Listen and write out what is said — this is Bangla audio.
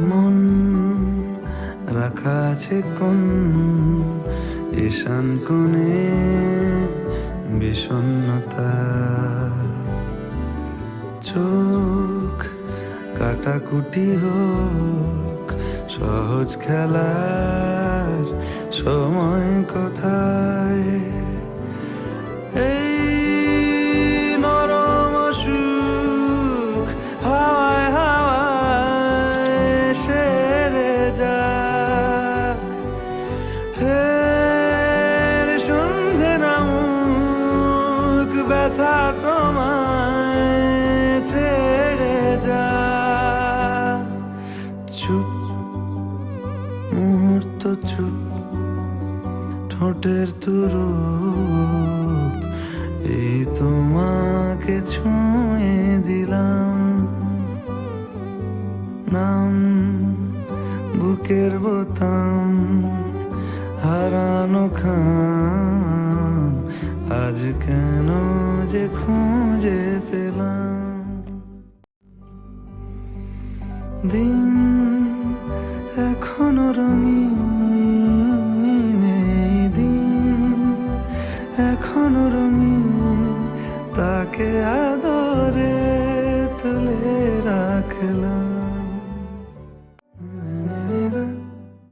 মন রাখা আছে কোন ঈশান কোণে বিষণ্ণতা, চোখ কাটাকুটি হোক সহজ খেলার সময় কোথায়, এই নরম সুখ হাওয়ায় হাওয়ায় সেরে যাক, ফের সন্ধে নামুক ব্যথা তোমায় ছেড়ে যাক। চুপ মুহূর্ত চুপ, ঠোঁটের তুরুপ এই তোমাকে ছুঁয়ে দিলাম, নাম বুকের বোতাম হারানো খাম, আজ কেন যে খুঁজে পেলাম। দিন এখনো রঙিন, এই দিন এখনো রঙিন, তাকে আদরে তুলে রাখলাম।